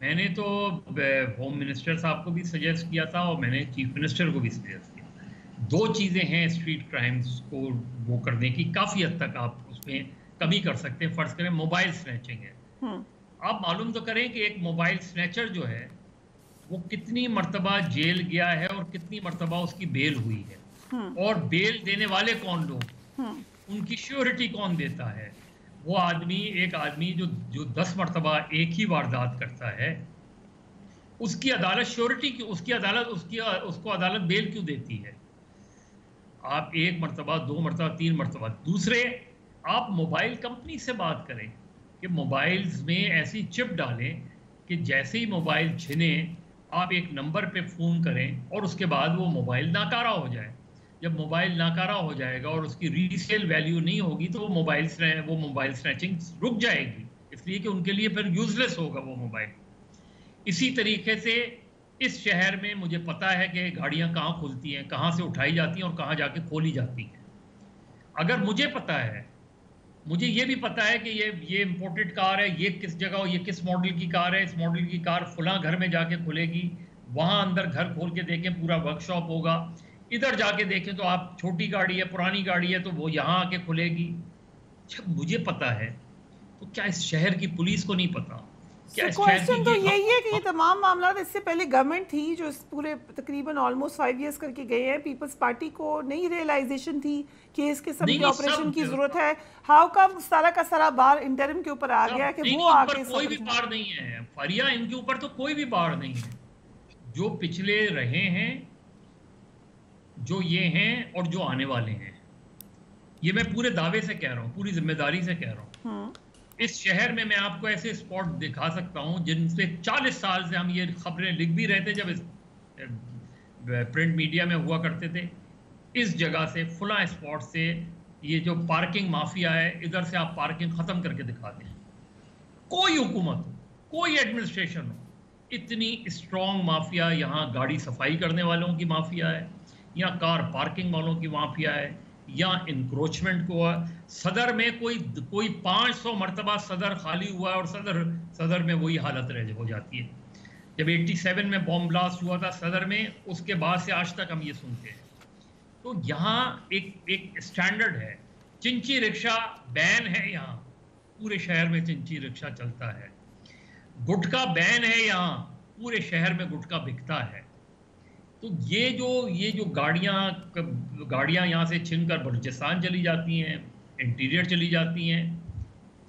میں نے تو ہوم منسٹر صاحب کو بھی سجیسٹ کیا تھا اور میں نے چیف منسٹر کو بھی سجیسٹ کیا. دو چیزیں ہیں اسٹریٹ کرائمز کو وہ کرنے کی, کافی حد تک آپ اس میں کمی کر سکتے ہیں. فرض کریں موبائل سنیچنگ ہے, آپ معلوم تو کریں کہ ایک موبائل سنیچر جو ہے وہ کتنی مرتبہ جیل گیا ہے اور کتنی مرتبہ اس کی بیل ہوئی ہے, اور بیل دینے والے کون لوگ, ان کی شیورٹی کون دیتا ہے. وہ آدمی, ایک آدمی جو 10 مرتبہ ایک ہی واردات کرتا ہے, اس کی عدالت شیورٹی کی, اس کو عدالت بیل کیوں دیتی ہے؟ آپ 1 مرتبہ 2 مرتبہ 3 مرتبہ. دوسرے, آپ موبائل کمپنی سے بات کریں کہ موبائلز میں ایسی چپ ڈالیں کہ جیسے ہی موبائل چھنے آپ ایک نمبر پہ فون کریں اور اس کے بعد وہ موبائل ناکارہ ہو جائے. جب موبائل ناکارہ ہو جائے گا اور اس کی ری سیل ویلیو نہیں ہوگی تو وہ موبائل سنیچنگ رک جائے گی, اس لیے کہ ان کے لیے پھر یوز لیس ہوگا وہ موبائل. اسی طریقے سے اس شہر میں مجھے پتا ہے کہ گاڑیاں کہاں کھلتی ہیں, کہاں سے اٹھائی جاتی ہیں اور کہاں جا کے کھولی جاتی ہیں. اگر مجھے پتا ہے, مجھے یہ بھی پتا ہے کہ یہ امپورٹڈ کار ہے, یہ کس جگہ, یہ کس ماڈل کی کار ہے, اس ماڈل کی کار فلاں گھر میں جا کے کھلے گی, وہاں اندر گھر کھول کے دیکھیں پورا ورک شاپ ہوگا, ادھر جا کے دیکھیں تو آپ چھوٹی گاڑی ہے, پرانی گاڑی ہے, تو وہ یہاں آ کے کھلے گی. جب مجھے پتا ہے تو کیا اس شہر کی پولیس کو نہیں پتا؟ کوشچن تو یہی ہے کہ یہ تمام معاملات اس سے پہلے گورنمنٹ تھی جو اس پورے تقریباً آلموسٹ 5 ایئرس کر کے گئے ہیں, پیپلز پارٹی کو نہیں ریئلائزیشن تھی کہ اس قسم کے آپریشن کی ضرورت ہے. ہاؤ کم سارا کا سارا بار انٹرم کے اوپر آ گیا کہ وہ آگے کوئی بھی بار نہیں ہے فریہ, ان کے اوپر تو کوئی بھی بار نہیں ہے. جو پچھلے رہے ہیں, جو یہ ہیں اور جو آنے والے ہیں, یہ میں پورے دعوے سے کہہ رہا ہوں, پوری ذمہ داری سے کہہ رہا ہوں. اس شہر میں آپ کو ایسے اسپاٹ دکھا سکتا ہوں جن سے 40 سال سے ہم یہ خبریں لکھ بھی رہے تھے جب پرنٹ میڈیا میں ہوا کرتے تھے. اس جگہ سے فلاں اسپاٹ سے یہ جو پارکنگ مافیا ہے, ادھر سے آپ پارکنگ ختم کر کے دکھا دیں. کوئی حکومت ہو, کوئی ایڈمنسٹریشن ہو, اتنی اسٹرانگ مافیا یہاں گاڑی صفائی کرنے والوں کی مافیا ہے, یا کار پارکنگ والوں کی مافیا ہے, یا انکروچمنٹ کو. صدر میں کوئی 500 مرتبہ صدر خالی ہوا ہے اور صدر میں وہی حالت ہو جاتی ہے. جب 87 میں بوم بلاسٹ ہوا تھا صدر میں, اس کے بعد سے آج تک ہم یہ سنتے ہیں. تو یہاں ایک اسٹینڈرڈ ہے. چنچی رکشہ بین ہے یہاں, پورے شہر میں چنچی رکشہ چلتا ہے. گٹکا بین ہے یہاں, پورے شہر میں گٹکا بکتا ہے. تو یہ جو گاڑیاں یہاں سے چھن کر بلوچستان چلی جاتی ہیں, انٹیریئر چلی جاتی ہیں,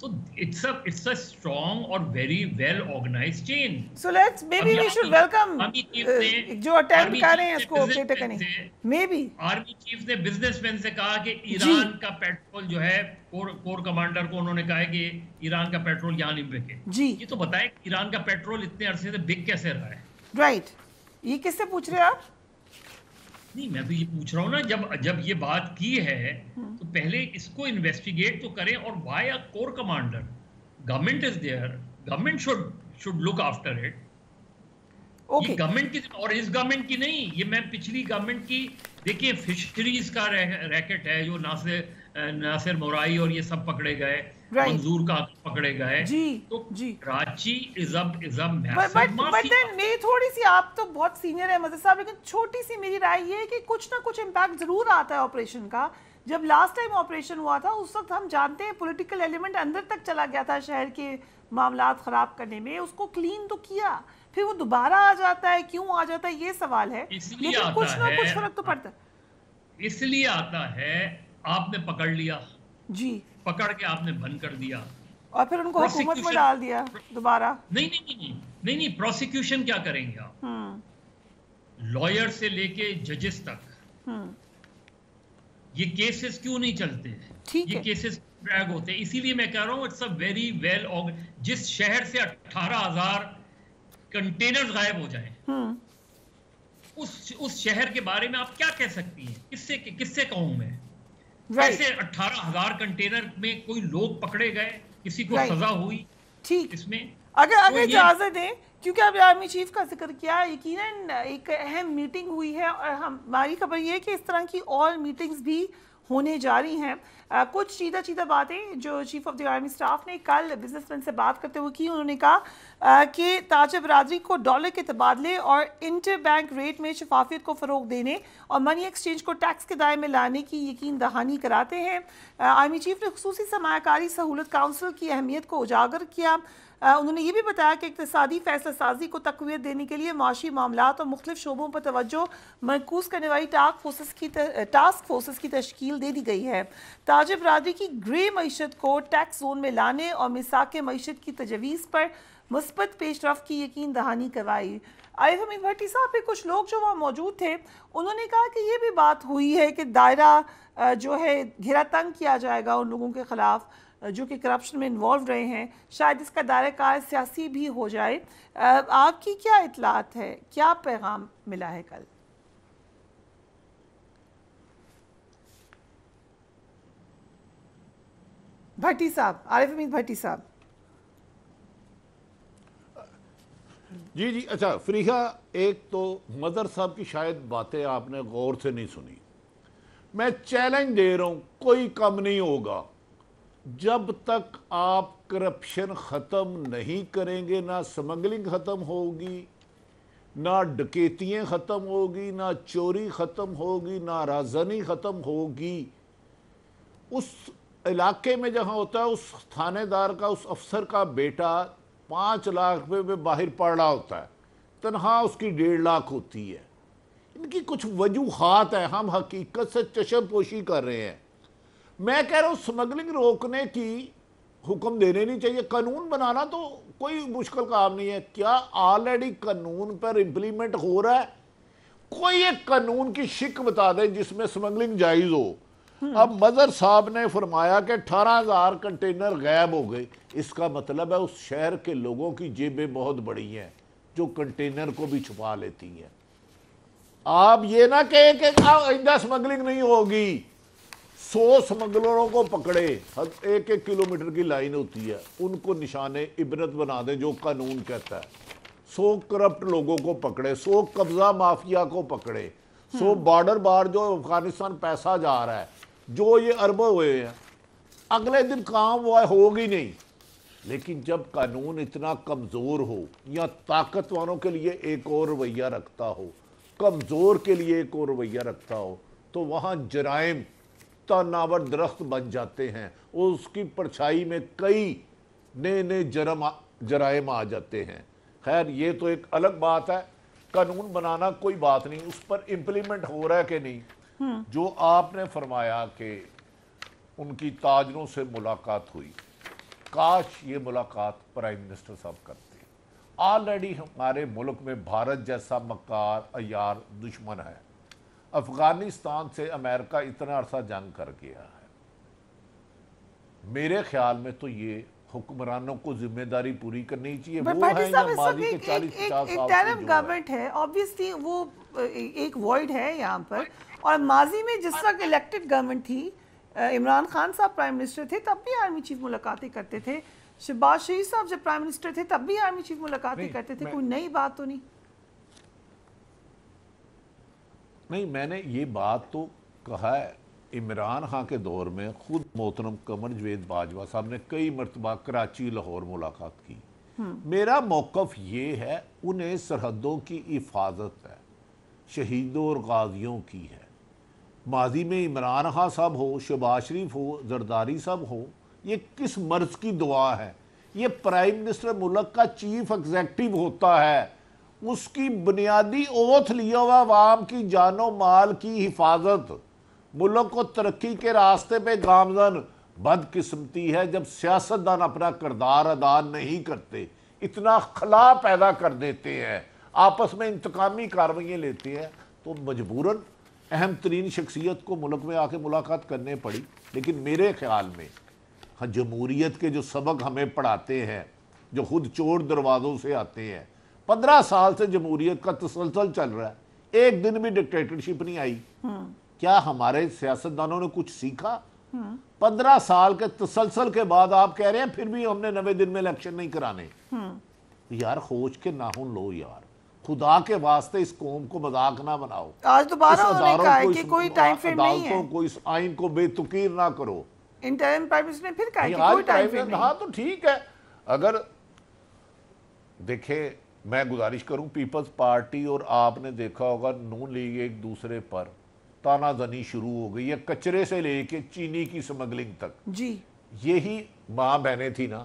تو اٹس اے اسٹرانگ اور very well organized chain. So let's maybe we should welcome جو اٹیمپٹ کر رہے ہیں اس کو اوکے کرنے. maybe آرمی چیف نے بزنس مین سے کہا کہ ایران کا پیٹرول جو ہے, کور کمانڈر کو انہوں نے کہا کہ ایران کا پیٹرول یہاں نہیں بکے. یہ تو بتائیں ایران کا پیٹرول اتنے عرصے سے بک کیسے رہا ہے؟ رائٹ, یہ کس سے پوچھ رہے آپ؟ نہیں, میں تو یہ پوچھ رہا ہوں نا, جب یہ بات کی ہے تو پہلے اس کو انویسٹیگیٹ تو کریں. اور why a corps commander, government is there, government should look after it. یہ گورنمنٹ کی اور اس گورنمنٹ کی نہیں, یہ میں پچھلی گورنمنٹ کی دیکھیں. فشریز کا ریکٹ ہے جو ناصر مورائی اور یہ سب پکڑے گئے, منظور کا پکڑے گئے. تو کراچی میری تھوڑی سی, آپ تو بہت سینئر ہے مزید صاحب, لیکن چھوٹی سی میری رائے یہ ہے کہ کچھ نہ کچھ امپیکٹ ضرور آتا ہے آپریشن کا. جب لاسٹ ٹائم آپریشن ہوا تھا اس وقت ہم جانتے ہیں پولیٹیکل ایلیمنٹ اندر تک چلا گیا تھا شہر کے معاملات خراب کرنے میں. اس کو کلین تو کیا, پھر وہ دوبارہ آ جاتا ہے, کیوں آ جاتا ہے یہ سوال ہے. لیکن کچھ نہ کچھ فرق تو پڑتا ہے. اس لیے آتا ہے آپ نے پکڑ لیا, جی پکڑ کے آپ نے بند کر دیا اور پھر ان کو حکومت میں ڈال دیا دوبارہ. نہیں, پروسیکیوشن کیا کریں گے آپ؟ لائر سے لے کے ججز تک یہ کیسز کیوں نہیں چلتے؟ یہ کیسز ڈریگ ہوتے ہیں. اسی لیے میں کہہ رہا ہوں اٹس اے ویری ویل. جس شہر سے 18,000 کنٹینر غائب ہو جائیں, اس شہر کے بارے میں آپ کیا کہہ سکتی ہیں؟ کس سے کہوں میں؟ ایسے 18,000 کنٹینر میں کوئی لوگ پکڑے گئے, کسی کو سزا ہوئی؟ ٹھیک, اس میں اگر اجازت دیں, کیونکہ اب آرمی چیف کا ذکر کیا, یقیناً ایک اہم میٹنگ ہوئی ہے اور ہماری خبر یہ ہے کہ اس طرح کی اور میٹنگز بھی ہونے جاری ہیں. کچھ چیدہ باتیں جو chief of the army staff نے کل بزنس مین سے بات کرتے ہوئے کی. انہوں نے کہا کہ تاجر برادری کو ڈالر کے تبادلے اور انٹر بینک ریٹ میں شفافیت کو فروغ دینے اور منی ایکسچینج کو ٹیکس کے دائرے میں لانے کی یقین دہانی کراتے ہیں. آرمی چیف نے خصوصی سرمایہ کاری سہولت کونسل کی اہمیت کو اجاگر کیا. انہوں نے یہ بھی بتایا کہ اقتصادی فیصلہ سازی کو تقویت دینے کے لیے معاشی معاملات اور مختلف شعبوں پر توجہ مرکوز کرنے والی ٹاسک فورسز کی تشکیل دے دی گئی ہے. تاجر برادری کی گرے معیشت کو ٹیکس زون میں لانے اور میثاق معیشت کی تجویز پر مثبت پیش رفت کی یقین دہانی کروائی. عارف امین بھٹی صاحب پہ کچھ لوگ جو وہاں موجود تھے انہوں نے کہا کہ یہ بھی بات ہوئی ہے کہ دائرہ جو ہے گھیرا تنگ کیا جائے گا ان لوگوں کے خلاف جو کہ کرپشن میں انوالو رہے ہیں. شاید اس کا دائرہ کار سیاسی بھی ہو جائے. آپ کی کیا اطلاعات ہے, کیا پیغام ملا ہے کل؟ بھٹی صاحب, عارف امین بھٹی صاحب. جی اچھا فریحہ, ایک تو مظہر صاحب کی شاید باتیں آپ نے غور سے نہیں سنی. میں چیلنج دے رہا ہوں, کوئی کم نہیں ہوگا جب تک آپ کرپشن ختم نہیں کریں گے. نہ سمگلنگ ختم ہوگی, نہ ڈکیتیاں ختم ہوگی, نہ چوری ختم ہوگی, نہ رازنی ختم ہوگی. اس علاقے میں جہاں ہوتا ہے اس تھانے دار کا, اس افسر کا بیٹا 5 لاکھ روپے میں باہر پڑ رہا ہوتا ہے, تنہا اس کی 1.5 لاکھ ہوتی ہے. ان کی کچھ وجوہات ہیں, ہم حقیقت سے چشم پوشی کر رہے ہیں. میں کہہ رہا ہوں سمگلنگ روکنے کی حکم دینے نہیں چاہیے. قانون بنانا تو کوئی مشکل کام نہیں ہے. کیا آلریڈی قانون پر امپلیمنٹ ہو رہا ہے؟ کوئی ایک قانون کی شک بتا دیں جس میں سمگلنگ جائز ہو. اب مظہر صاحب نے فرمایا کہ 18,000 کنٹینر غائب ہو گئے. اس کا مطلب ہے اس شہر کے لوگوں کی جیبیں بہت بڑی ہیں جو کنٹینر کو بھی چھپا لیتی ہیں. آپ یہ نہ کہیں کہ آئندہ سمگلنگ نہیں ہوگی. 100 سمگلروں کو پکڑے, 1 کلومیٹر کی لائن ہوتی ہے, ان کو نشانے عبرت بنا دیں جو قانون کہتا ہے. 100 کرپٹ لوگوں کو پکڑے, 100 قبضہ مافیا کو پکڑے, 100 بارڈر بار جو افغانستان پیسہ جا رہا ہے, جو یہ اربوں ہوئے ہیں, اگلے دن کام وہ ہوگی نہیں. لیکن جب قانون اتنا کمزور ہو یا طاقتوروں کے لیے ایک اور رویہ رکھتا ہو, کمزور کے لیے ایک اور رویہ رکھتا ہو, تو وہاں جرائم تناور درخت بن جاتے ہیں. اس کی پرچھائی میں کئی نئے جرائم آ جاتے ہیں. خیر یہ تو ایک الگ بات ہے. قانون بنانا کوئی بات نہیں, اس پر امپلیمنٹ ہو رہا ہے کہ نہیں. جو آپ نے فرمایا کہ ان کی تاجروں سے ملاقات ہوئی, کاش یہ ملاقات پرائم منسٹر صاحب کرتے. آلریڈی ہمارے ملک میں بھارت جیسا مکار عیار دشمن ہے. افغانستان سے امریکہ اتنا عرصہ جنگ کر گیا ہے. میرے خیال میں تو یہ حکمرانوں کو ذمہ داری پوری کرنی چاہیے. وہ ہے یا ماضی کے 40-50 سال سے گورنمنٹ ہے, obviously وہ ایک وائڈ ہے یہاں پر. اور ماضی میں جس وقت الیکٹڈ گورنمنٹ تھی, عمران خان صاحب پرائم منسٹر تھے, تب بھی آرمی چیف ملاقاتیں کرتے تھے. شہباز شریف صاحب جب پرائم منسٹر تھے تب بھی آرمی چیف ملاقاتیں کرتے تھے. کوئی نئی بات تو نہیں. نہیں, میں نے یہ بات تو کہا ہے. عمران خان کے دور میں خود محترم قمر جاوید باجوہ صاحب نے کئی مرتبہ کراچی لاہور ملاقات کی. میرا موقف یہ ہے, انہیں سرحدوں کی حفاظت ہے, شہیدوں اور غازیوں کی ہے. ماضی میں عمران خان صاحب ہو, شہباز شریف ہو, زرداری صاحب ہو, یہ کس مرض کی دعا ہے؟ یہ پرائم منسٹر ملک کا چیف ایگزیکٹو ہوتا ہے. اس کی بنیادی اوتھ لیا ہوا عوام کی جان و مال کی حفاظت, ملک کو ترقی کے راستے پہ گامزن. بدقسمتی ہے جب سیاستدان اپنا کردار ادا نہیں کرتے, اتنا خلا پیدا کر دیتے ہیں, آپس میں انتقامی کارروائیاں لیتے ہیں, تو مجبوراً اہم ترین شخصیت کو ملک میں آ کے ملاقات کرنے پڑی. لیکن میرے خیال میں جمہوریت کے جو سبق ہمیں پڑھاتے ہیں, جو خود چور دروازوں سے آتے ہیں, 15 سال سے جمہوریت کا تسلسل چل رہا ہے, ایک دن بھی ڈکٹیٹرشپ نہیں آئی. کیا ہمارے سیاستدانوں نے کچھ سیکھا؟ 15 سال کے تسلسل کے بعد آپ کہہ رہے ہیں پھر بھی ہم نے 90 دن میں الیکشن نہیں کرانے. یار ہوش کے ناخن لو, یار خدا کے واسطے اس قوم کو مذاق نہ بناؤ. آج دوبارہ انہوں نے کہا ہے کہ کوئی ٹائم فریم نہیں ہے. عدالتوں کو اس آئین کو بے تقیر نہ کرو. انٹرم پرائم منسٹر نے پھر کہا کہ کوئی ٹائم فریم نہیں. ہاں تو ٹھیک ہے. اگر دیکھیں میں گزارش کروں پیپلز پارٹی اور آپ نے دیکھا ہوگا نون لیگ ایک دوسرے پر تانا زنی شروع ہو گئی ہے کچرے سے لے کے چینی کی سمگلنگ تک. جی یہی ماں بہنیں تھی نا.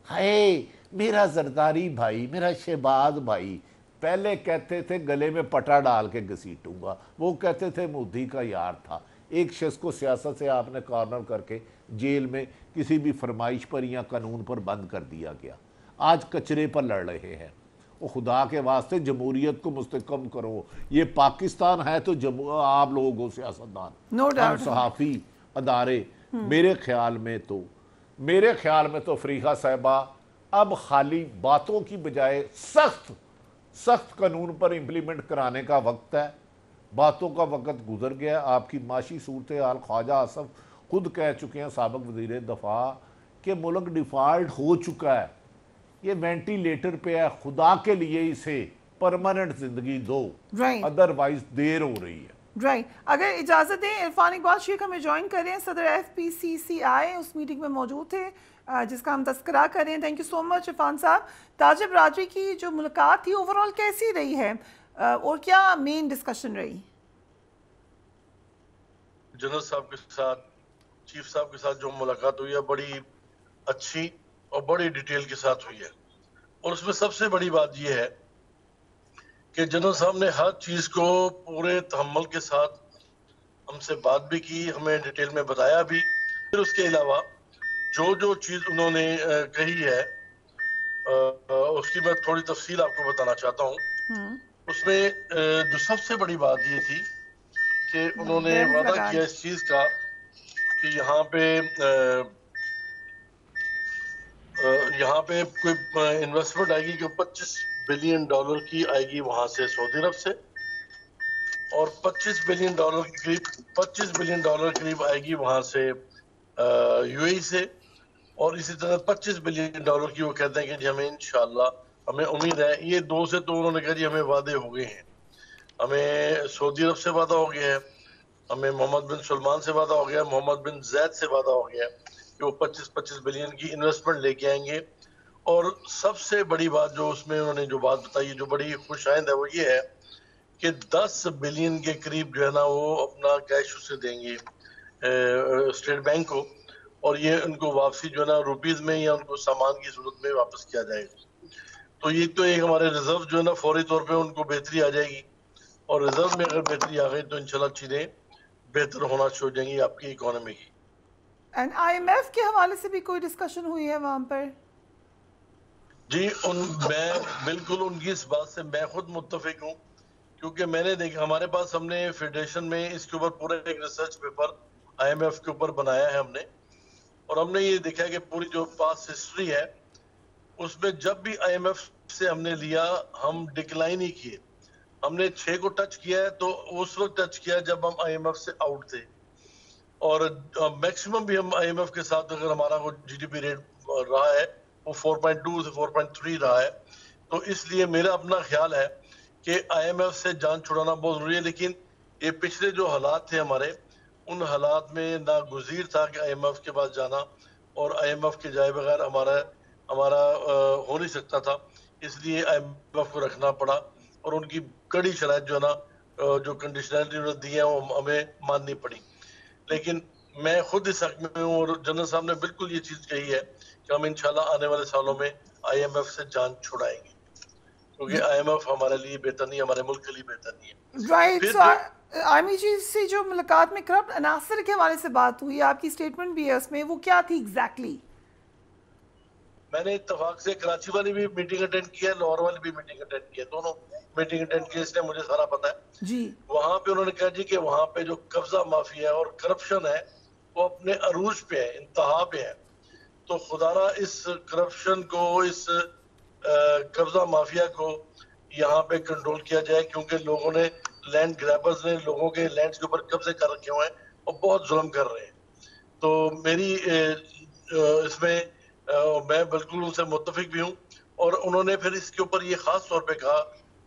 ہائے میرا زرداری بھائی میرا شہباز بھائی پہلے کہتے تھے گلے میں پٹا ڈال کے گھسیٹوں گا, وہ کہتے تھے مودی کا یار تھا. ایک شخص کو سیاست سے آپ نے کارنر کر کے جیل میں کسی بھی فرمائش پر یا قانون پر بند کر دیا گیا. آج کچرے پر لڑ رہے ہیں. وہ خدا کے واسطے جمہوریت کو مستحکم کرو. یہ پاکستان ہے تو آپ لوگوں کو سیاستدان صحافی ادارے میرے خیال میں تو فریقہ صاحبہ اب خالی باتوں کی بجائے سخت قانون پر امپلیمنٹ کرانے کا وقت ہے. باتوں کا وقت گزر گیا. آپ کی معاشی صورتحال خواجہ آصف خود کہہ چکے ہیں سابق وزیر دفاع کہ ملک ڈیفالٹ ہو چکا ہے, یہ وینٹیلیٹر پہ ہے. خدا کے لیے اسے پرماننٹ زندگی دو, ادروائز دیر ہو رہی ہے. رائٹ. اگر اجازت دیں عرفان اقبال شیخ ہمیں جوائن کریں, صدر FPCCI اس میٹنگ میں موجود تھے جس کا ہم تذکرہ کریں. تھینک یو سو مچ عرفان صاحب. تاج برادری کی جو ملاقات تھی اوورآل کیسی رہی ہے اور کیا مین ڈسکشن رہی؟ جنرل صاحب کے ساتھ چیف صاحب کے ساتھ جو ملاقات ہوئی ہے بڑی اچھی اور بڑی ڈیٹیل کے ساتھ ہوئی ہے, اور اس میں سب سے بڑی بات یہ ہے کہ جنرل صاحب نے ہر چیز کو پورے تحمل کے ساتھ ہم سے بات بھی کی, ہمیں ڈیٹیل میں بتایا بھی. پھر اس کے علاوہ جو چیز انہوں نے کہی ہے اس کی میں تھوڑی تفصیل آپ کو بتانا چاہتا ہوں. اس میں جو سب سے بڑی بات یہ تھی کہ انہوں نے وعدہ کیا اس چیز کا کہ یہاں پہ کوئی انویسٹمنٹ آئے گی کہ $25 بلین کی آئے گی وہاں سے سعودی عرب سے, اور $25 بلین قریب آئے گی وہاں سے UAE سے, اور اسی طرح $25 بلین کی وہ کہتے ہیں کہ جی ہمیں انشاءاللہ ہمیں امید ہے. یہ دو سے تو انہوں نے کہا جی ہمیں وعدے ہو گئے ہیں, ہمیں سعودی عرب سے وعدہ ہو گیا ہے, ہمیں محمد بن سلمان سے وعدہ ہو گیا ہے, محمد بن زید سے وعدہ ہو گیا ہے کہ وہ 25 بلین کی انویسٹمنٹ لے کے آئیں گے. اور سب سے بڑی بات جو اس میں انہوں نے جو بات بتائی جو بڑی خوش آئند ہے وہ یہ ہے کہ 10 بلین کے قریب جو ہے نا وہ اپنا کیش اسے دیں گے اسٹیٹ بینک کو, اور یہ ان کو واپسی جو ہے نا روپیز میں یا ان کو سامان کی صورت میں واپس کیا جائے گا. تو یہ تو ایک ہمارے ریزرو جو ہے نا فوری طور پہ ان کو بہتری آ جائے گی, اور ریزرو میں اگر بہتری آ گئی تو انشاءاللہ چیزیں بہتر ہونا شروع ہو جائیں گی آپ کی اکانومی کی. اینڈ IMF کے حوالے سے بھی کوئی ڈسکشن ہوئی ہے وہاں پر؟ جی میں بالکل ان کی اس بات سے میں خود متفق ہوں, کیونکہ میں نے دیکھا ہمارے پاس ہم نے فیڈریشن میں اس کے اوپر پورا ایک ریسرچ پیپر IMF کے اوپر بنایا ہے ہم نے, اور ہم نے یہ دیکھا کہ پوری جو پاس ہسٹری ہے اس میں جب بھی IMF سے ہم نے لیا ہم ڈکلائن ہی کیے. ہم نے 6 کو ٹچ کیا ہے تو اس وقت ٹچ کیا جب ہم IMF سے آؤٹ تھے, اور میکسیمم بھی ہم IMF کے ساتھ اگر ہمارا وہ GDP ریٹ رہا ہے وہ 4.2 سے 4.3 رہا ہے. تو اس لیے میرا اپنا خیال ہے کہ IMF سے جان چھڑانا بہت ضروری ہے. لیکن یہ پچھلے جو حالات تھے ہمارے ان حالات میں ناگزیر تھا کہ IMF کے پاس جانا, اور IMF کے جائے بغیر ہمارا ہو نہیں سکتا تھا. اس لیے IMF کو رکھنا پڑا, اور ان کی کڑی شرائط جو ہے نا جو کنڈیشنلٹی انہوں نے دی ہے وہ ہمیں ماننی پڑی. لیکن میں خود اس حق میں ہوں, اور جنرل صاحب نے بالکل یہ چیز کہی ہے کہ ہم انشاءاللہ آنے والے سالوں میں IMF سے جان چھڑائیں گے, کیونکہ IMF ہمارے لیے بہتر نہیں, ہمارے ملک کے لیے بہتر نہیں ہے. رائٹ. آرمی چیف سے جو ملاقات میں کرپٹ عناصر کے حوالے سے بات ہوئی, آپ کی سٹیٹمنٹ بھی ہے اس میں, وہ کیا تھی ایگزیکٹلی؟ میں نے اتفاق سے کراچی والی بھی میٹنگ اٹینڈ کیا ہے, لاہور والی بھی میٹنگ اٹینڈ کیا ہے, دونوں میٹنگ اٹینڈ کیا, اس لیے مجھے سارا پتا ہے. جی وہاں پہ انہوں نے کہا جی کہ وہاں پہ جو قبضہ مافیا ہے اور کرپشن ہے وہ اپنے عروج پہ ہے, انتہا پہ ہے. تو خدارہ اس کرپشن کو, اس قبضہ مافیا کو یہاں پہ کنٹرول کیا جائے, کیونکہ لوگوں نے لینڈ گریبرز نے لوگوں کے لینڈز کے اوپر قبضے کر رکھے ہوئے ہیں اور بہت ظلم کر رہے ہیں. تو میری اس میں میں بالکل ان سے متفق بھی ہوں, اور انہوں نے پھر اس کے اوپر یہ خاص طور پہ کہا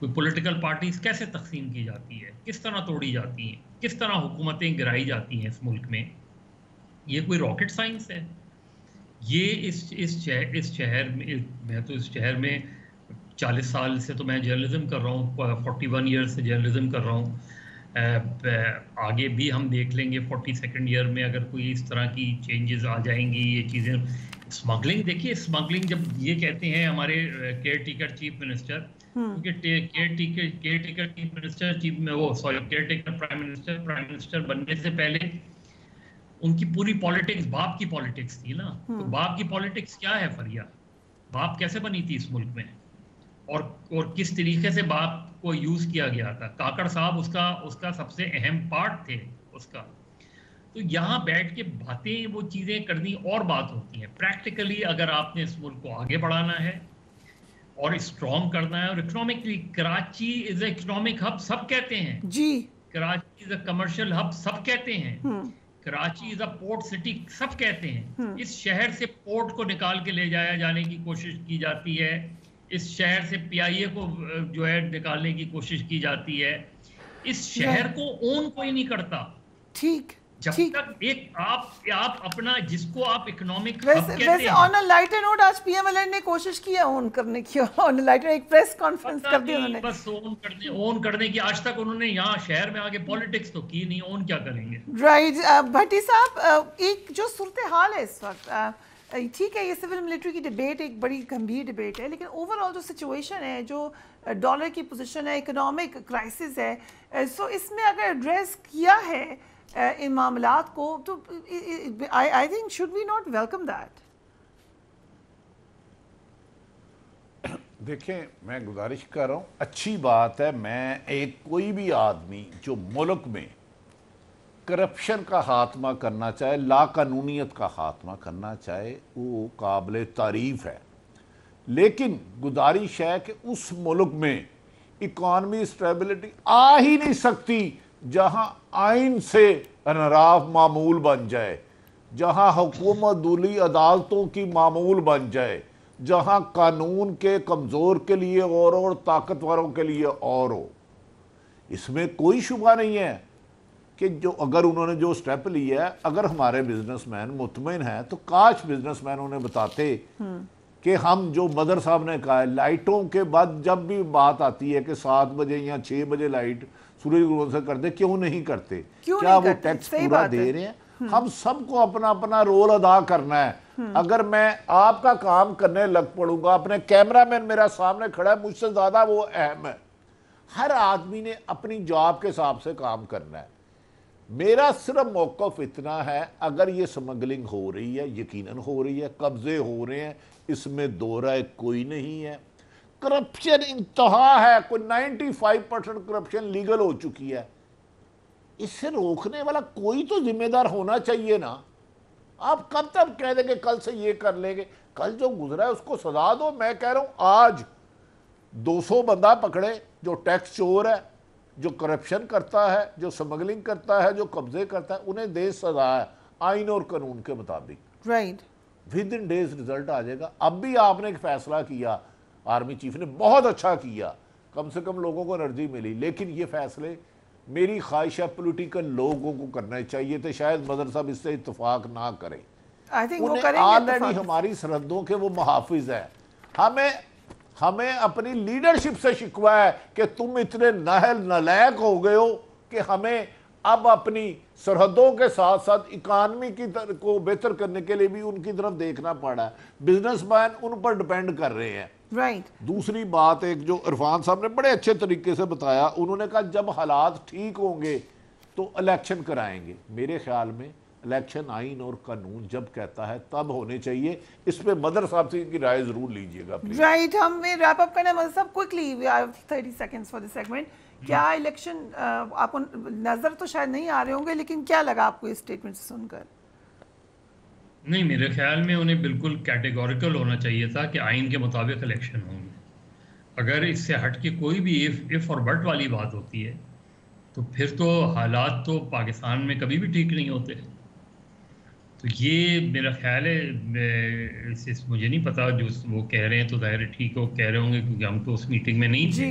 کوئی پولیٹیکل پارٹیز کیسے تقسیم کی جاتی ہے, کس طرح توڑی جاتی ہیں, کس طرح حکومتیں گرائی جاتی ہیں اس ملک میں, یہ کوئی راکٹ سائنس ہے؟ یہ اس شہر میں تو اس شہر میں 40 سال سے تو میں جرنلزم کر رہا ہوں, 41 ایئر سے جرنلزم کر رہا ہوں. آگے بھی ہم دیکھ لیں گے 42nd ایئر میں اگر کوئی اس طرح کی چینجز آ جائیں گی. یہ چیزیں اسمگلنگ, دیکھیے اسمگلنگ جب یہ کہتے ہیں ہمارے کیئر ٹیکر چیف منسٹر, کیونکہ care taker chief minister care taker prime minister بننے سے پہلے ان کی پوری پالیٹکس باپ کی پالیٹکس تھی نا. تو باپ کی پالیٹکس کیا ہے فریا, باپ کیسے بنی تھی اس ملک میں, اور کس طریقے سے باپ کو یوز کیا گیا تھا. کاکڑ صاحب اس کا سب سے اہم پارٹ تھے اس کا. تو یہاں بیٹھ کے باتیں وہ چیزیں کرنی اور بات ہوتی ہیں. پریکٹیکلی اگر آپ نے اس ملک کو آگے بڑھانا ہے اور اسٹرانگ کرنا ہے, اور اکنامکلی کراچی از اے اکنامک ہب سب کہتے ہیں جی, کراچی از اے کمرشل ہب سب کہتے ہیں, کراچی از اے پورٹ سٹی سب کہتے ہیں. اس شہر سے پورٹ کو نکال کے لے جایا جانے کی کوشش کی جاتی ہے, اس شہر سے پی آئی اے کو جو ہے نکالنے کی کوشش کی جاتی ہے. اس شہر کو اون کوئی نہیں کرتا. ٹھیک, جب تک ایک آپ اپنا جس کو آپ اکنامک ہب کہتے ہیں. آن اے لائٹر نوٹ آج پی ایم ایل این نے کوشش کی ہے اون کرنے کی, آن اے لائٹر ایک پریس کانفرنس کر دی انہوں نے, بس اون کرنے کی. آج تک انہوں نے یہاں شہر میں آگے پالیٹکس تو کی نہیں, اون کیا کریں گے. رائٹ. بھٹی صاحب, ایک جو صورتحال ہے اس وقت, ٹھیک ہے یہ سول ملٹری کی ڈیبیٹ ایک بڑی گمبھیر ڈیبیٹ ہے, لیکن اوور آل جو سچویشن ہے, جو ڈالر کی پوزیشن ہے, اکنامک کرائسس ہے, سو اس میں اگر ایڈریس کیا ہے ان معاملات کو, تو I think should we not welcome that. دیکھیں میں گزارش کر رہا ہوں, اچھی بات ہے, میں کوئی بھی آدمی جو ملک میں کرپشن کا خاتمہ کرنا چاہے, لا قانونیت کا خاتمہ کرنا چاہے, وہ قابل تعریف ہے. لیکن گزارش ہے کہ اس ملک میں اکانومی اسٹیبلٹی آ ہی نہیں سکتی جہاں آئین سے انحراف معمول بن جائے, جہاں حکومت دولی عدالتوں کی معمول بن جائے, جہاں قانون کے کمزور کے لیے اور طاقتوروں کے لیے اور ہو. اس میں کوئی شبہ نہیں ہے کہ جو اگر انہوں نے جو سٹیپ لیا ہے, اگر ہمارے بزنس مین مطمئن ہیں تو کاش بزنس مین انہیں بتاتے کہ ہم جو مدر صاحب نے کہا ہے, لائٹوں کے بعد جب بھی بات آتی ہے کہ 7 بجے یا 6 بجے لائٹ سورج گرو سے کر دے, کیوں نہیں کرتے؟ کیا وہ ٹیکس پورا دے رہے ہیں؟ ہم سب کو اپنا اپنا رول ادا کرنا ہے. اگر میں آپ کا کام کرنے لگ پڑوں گا, اپنے کیمرہ مین میرا سامنے کھڑا ہے, مجھ سے زیادہ وہ اہم ہے. ہر آدمی نے اپنی جاب کے حساب سے کام کرنا ہے. میرا صرف موقف اتنا ہے, اگر یہ سمگلنگ ہو رہی ہے, یقیناً ہو رہی ہے, قبضے ہو رہے ہیں, اس میں دو رائے کوئی نہیں ہے. کرپشن انتہا ہے, کوئی 95% کرپشن لیگل ہو چکی ہے. اس سے روکنے والا کوئی تو ذمہ دار ہونا چاہیے نا. آپ کب تک کہہ دیں کہ کل سے یہ کر لیں گے؟ کل جو گزرا ہے اس کو سزا دو. میں کہہ رہا ہوں آج 200 بندہ پکڑے جو ٹیکس چور ہے, جو کرپشن کرتا ہے, جو سمگلنگ کرتا ہے, جو قبضے کرتا ہے, انہیں دے سزا ہے آئین اور قانون کے مطابق. Right. Within days result آ جائے گا. اب بھی آپ نے ایک فیصلہ کیا, آرمی چیف نے بہت اچھا کیا, کم سے کم لوگوں کو انرجی ملی, لیکن یہ فیصلے میری خواہش ہے پولیٹیکل لوگوں کو کرنا چاہیے تھے. شاید مدر صاحب اس سے اتفاق نہ کریں. انہیں آلریڈی ہماری سرحدوں کے وہ محافظ ہیں. ہمیں اپنی لیڈرشپ سے شکوہ ہے کہ تم اتنے نالائق ہو گئے ہو کہ ہمیں اب اپنی سرحدوں کے ساتھ ساتھ اکانومی کو بہتر کرنے کے لیے بھی ان کی طرف دیکھنا پڑا ہے. بزنس مین ان پر ڈیپینڈ کر رہے ہیں. دوسری بات ایک جو عرفان صاحب نے بڑے اچھے طریقے سے بتایا, انہوں نے کہا جب حالات ٹھیک ہوں گے تو الیکشن کرائیں گے. میرے خیال میں الیکشن آئین اور قانون جب کہتا ہے تب ہونے چاہیے. اس پہ مدر صاحب سے کی رائے ضرور لیجئے گا. رائٹ, ہمیں ریپ اپ کرنا ہے مدر صاحب quickly, 30 seconds for the segment. کیا الیکشن آپ کو نظر تو شاید نہیں آ رہے ہوں گے, لیکن کیا لگا آپ کو اس اسٹیٹمنٹ سے سن کر؟ نہیں, میرے خیال میں انہیں بالکل کیٹیگوریکل ہونا چاہیے تھا کہ آئین کے مطابق الیکشن ہوں گے. اگر اس سے ہٹ کے کوئی بھی ایف اور بٹ والی بات ہوتی ہے تو پھر تو حالات تو پاکستان میں کبھی بھی ٹھیک نہیں ہوتے. تو یہ میرا خیال ہے, مجھے نہیں پتا جو وہ کہہ رہے ہیں تو ظاہر ٹھیک ہو کہہ رہے ہوں گے کیونکہ ہم تو اس میٹنگ میں نہیں تھے.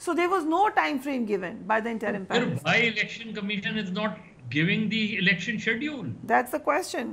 So there was no time frame given by the interim prime minister. Why election commission is not giving the election schedule? That's the question.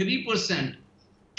3%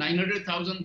900,000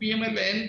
PMLN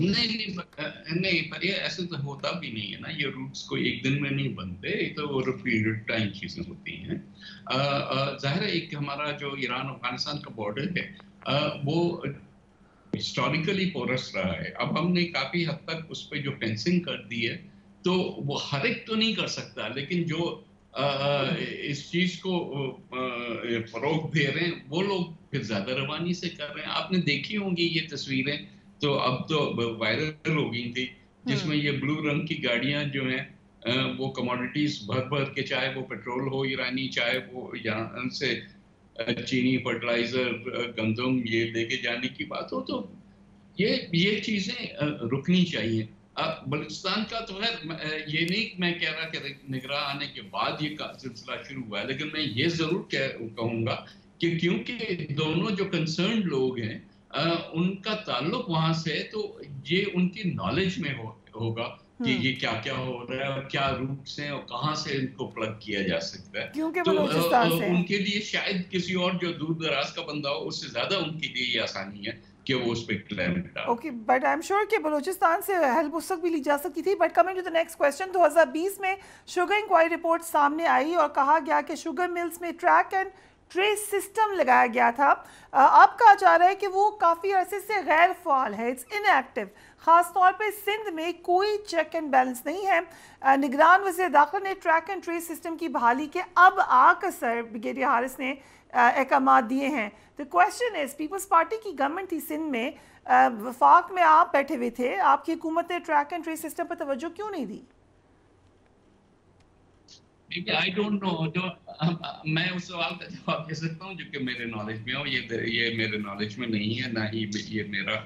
نہیں پر یہ ایسے تو ہوتا بھی نہیں ہے نا, یہ روٹس کوئی ایک دن میں نہیں بنتے, یہ تو ریپیٹڈ ٹائم چیزیں ہوتی ہیں. ظاہر ہے ایک ہمارا جو ایران افغانستان کا بارڈر ہے وہ ہسٹوریکلی پورس رہا ہے. اب ہم نے کافی حد تک اس پہ جو فینسنگ کر دی ہے تو وہ ہر ایک تو نہیں کر سکتا, لیکن جو اس چیز کو فروغ دے رہے ہیں وہ لوگ پھر زیادہ روانی سے کر رہے ہیں. آپ نے دیکھی ہوں گی یہ تصویریں, تو اب تو وائرل ہو گئی تھی, جس میں یہ بلو رنگ کی گاڑیاں جو ہیں وہ کموڈیٹیز بھر بھر کے, چاہے وہ پیٹرول ہو ایرانی, چاہے وہ یہاں سے چینی, فرٹیلائزر, گندم یہ لے کے جانے کی بات ہو, تو یہ چیزیں رکنی چاہیے. بلوچستان کا تو خیر یہ نہیں میں کہہ رہا کہ نگراں آنے کے بعد یہ سلسلہ شروع ہوا ہے, لیکن میں یہ ضرور کہوں گا کہ کیونکہ دونوں جو کنسرنڈ لوگ ہیں ان کا تعلق وہاں سے, تو یہ ان کی نالج میں ہوگا کہ یہ کیا کیا ہو رہا ہے اور کیا روٹس ہیں اور کہاں سے ان کو پلگ کیا جا سکتا ہے. تو ان کے لیے شاید کسی اور جو دور دراز کا بندہ ہو اس سے زیادہ ان کے لیے یہ آسانی ہے کہ وہ اس پہ کلیم ڈالیں. Okay, but I am sure کہ بلوچستان سے ہیلپ اس وقت بھی لی جا سکتی تھی. But coming to the next question, 2020 میں شوگر انکوائری رپورٹ سامنے آئی اور کہا گیا کہ شوگر ملز میں ٹریک اینڈ ٹریس سسٹم لگایا گیا تھا. اب کہا جا رہا ہے کہ وہ کافی عرصے سے غیر فعال ہے, اٹس ان ایکٹیو. خاص طور پہ سندھ میں کوئی چیک اینڈ بیلنس نہیں ہے. نگران وزیر داخلہ نے ٹریک اینڈ ٹریس سسٹم کی بحالی کے اب آ کر سر بریگیڈیئر حارث نے احکامات دیے ہیں. The question is, Peoples Party کی گورنمنٹ تھی سندھ میں, وفاق میں آپ بیٹھے ہوئے تھے, آپ کی حکومت نے ٹریک اینڈ ٹریس سسٹم پر توجہ کیوں نہیں دی؟ I don't know, جو میں اس سوال کا جواب دے سکتا ہوں جو کہ میرے نالج میں ہو, یہ میرے نالج میں نہیں ہے, نہ ہی یہ میرا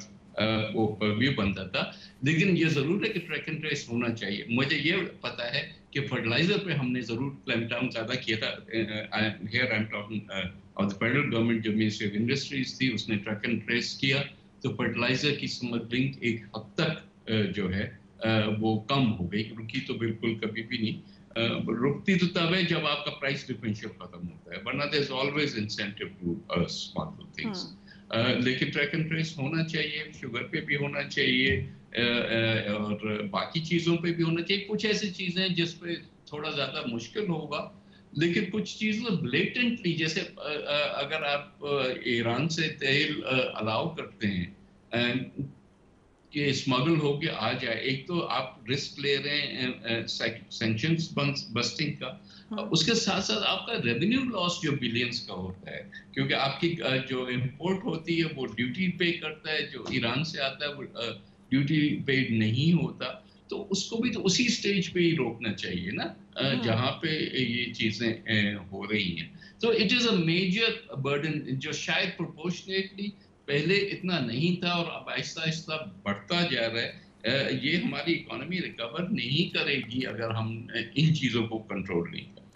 وہ پرویو بنتا تھا. لیکن یہ ضرور ہے کہ ٹریک اینڈ ٹریس ہونا چاہیے. مجھے یہ پتا ہے کہ فرٹیلائزر پہ ہم نے ضرور کلیمپ ڈاؤن زیادہ کیا تھا. Here I'm talking of the federal government, جو منسٹری آف انڈسٹریز تھی اس نے ٹریک اینڈ ٹریس کیا, تو فرٹیلائزر کی اسمگلنگ ایک حد تک جو ہے وہ کم ہو گئی. رکی تو بالکل کبھی بھی نہیں, رکتی تو تب ہے جب آپ کا پرائس ڈفرینشیل ختم ہوتا ہے, ورنہ there is always incentive to smuggle things. لیکن ٹریک اینڈ ٹریس ہونا چاہیے, شوگر پہ بھی ہونا چاہیے اور باقی چیزوں پہ بھی ہونا چاہیے. کچھ ایسی چیزیں جس پہ تھوڑا زیادہ مشکل ہوگا, لیکن کچھ چیزیں بلیٹنٹلی, جیسے اگر آپ ایران سے تیل الاؤ کرتے ہیں کہ اسمگل ہو کے آ جائے, ایک تو آپ رسک لے رہے ہیں سینکشنز بسٹنگ کا, اس کے ساتھ ساتھ آپ کا ریونیو لاس جو بلینز کا ہوتا ہے, کیونکہ آپ کی جو امپورٹ ہوتی ہے وہ ڈیوٹی پے کرتا ہے, جو ایران سے آتا ہے وہ ڈیوٹی پیڈ نہیں ہوتا. تو اس کو بھی تو اسی سٹیج پہ ہی روکنا چاہیے نا جہاں پہ یہ چیزیں ہو رہی ہیں. تو it is a major burden جو شاید پروپورشنیٹلی پہلے اتنا نہیں تھا اور اب آہستہ آہستہ بڑھتا جا رہا ہے. یہ ہماری اکانومی ریکور نہیں کرے گی اگر ہم ان چیزوں کو کنٹرول نہیں کریں.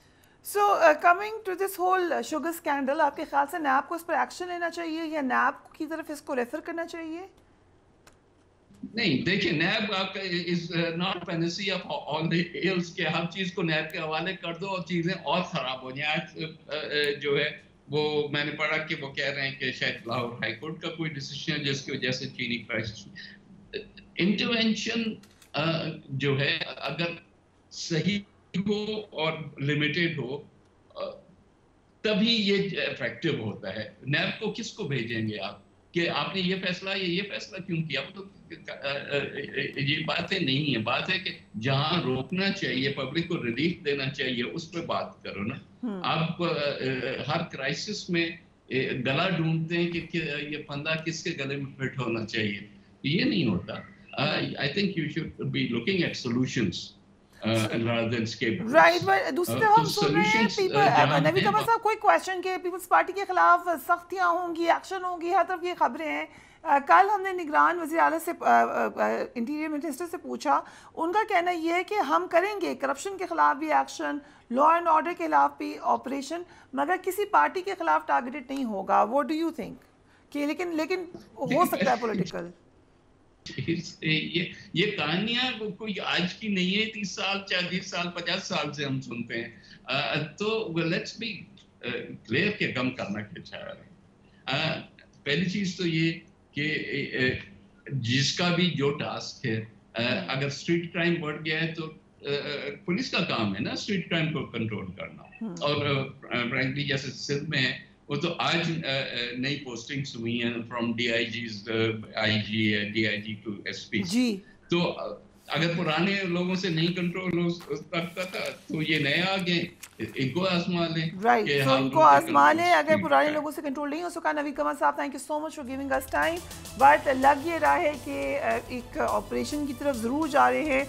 So coming to this whole sugar scandal, آپ کے خیال سے نیب کو اس پر ایکشن لینا چاہیے یا نیب کی طرف اس کو ریفر کرنا چاہیے؟ نہیں, دیکھیں نیب آپ کا is not panacea of all the ills کہ ہر چیز کو نیب کے حوالے کر دو اور چیزیں اور خراب ہو جائیں. آج جو ہے وہ میں نے پڑھا کہ وہ کہہ رہے ہیں کہ شاید لاہور ہائی کورٹ کا کوئی ڈیسیشن ہے جس کی وجہ سے چینی پرائسز انٹرونشن جو ہے اگر صحیح ہو اور لمیٹڈ ہو تبھی یہ افیکٹو ہوتا ہے. نیب کو کس کو بھیجیں گے آپ کہ آپ نے یہ فیصلہ کیوں کیا؟ تو یہ باتیں نہیں ہیں. بات ہے کہ جہاں روکنا چاہیے, پبلک کو ریلیف دینا چاہیے, اس پہ بات کرو نا. آپ ہر کرائسس میں گلا ڈھونڈتے ہیں کہ یہ پھندا کس کے گلے میں فٹ ہونا چاہیے, یہ نہیں ہوتا. I think you should be looking at solutions rather than scapegoats. Right, but دوسری طرف ہم سن رہے ہیں نبی قمر صاحب کوئی کویشچن کہ پیپلز پارٹی کے خلاف سختیاں ہوں گی, ایکشن ہوں گی, ہر طرف یہ خبریں ہیں. کل ہم نے نگران وزیر اعلیٰ سے انٹیریئر منسٹر سے پوچھا, ان کا کہنا یہ ہے کہ ہم کریں گے کرپشن کے خلاف بھی ایکشن, لا اینڈ آرڈر کے خلاف بھی آپریشن, مگر کسی پارٹی کے خلاف ٹارگیٹڈ نہیں ہوگا. واٹ ڈو یو تھنک کہ لیکن ہو سکتا ہے پولیٹیکل؟ یہ کہانیاں کوئی آج کی نہیں ہے, 30 سال 40 سال 50 سال سے ہم سنتے ہیں. تو لیٹس بی کلیئر کہ غم کرنا کیا چاہ رہے ہیں. پہلی چیز تو یہ کہ جس کا بھی جو ٹاسک ہے اگر اسٹریٹ کرائم بڑھ گیا ہے تو پولیس کا کام ہے نا اسٹریٹ کرائم کو کنٹرول کرنا. اور فرینکلی جیسے سندھ میں وہ تو آج نئی پوسٹنگز ہوئی ہیں from D I Gs I G D I G to S P. تو اگر پرانے لوگوں سے نہیں کنٹرول ہو سکتا تھا تو یہ نئے آ گئے, ان کو آزما لیں. رائٹ, تو ان کو آزما لیں اگر پرانے لوگوں سے کنٹرول نہیں ہو سکا. نوید قمر صاحب thank you so much for giving اس ٹائم. بٹ لگ یہ رہا ہے کہ ایک آپریشن کی طرف ضرور جا رہے ہیں.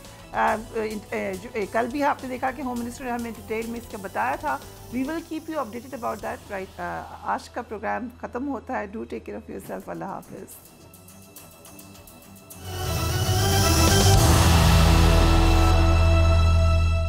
کل بھی آپ نے دیکھا کہ ہوم منسٹر نے ہمیں ڈیٹیل میں اس کا بتایا تھا. We will keep you updated about that. Right, آج کا پروگرام ختم ہوتا ہے. Do take care of yourself. اللہ حافظ.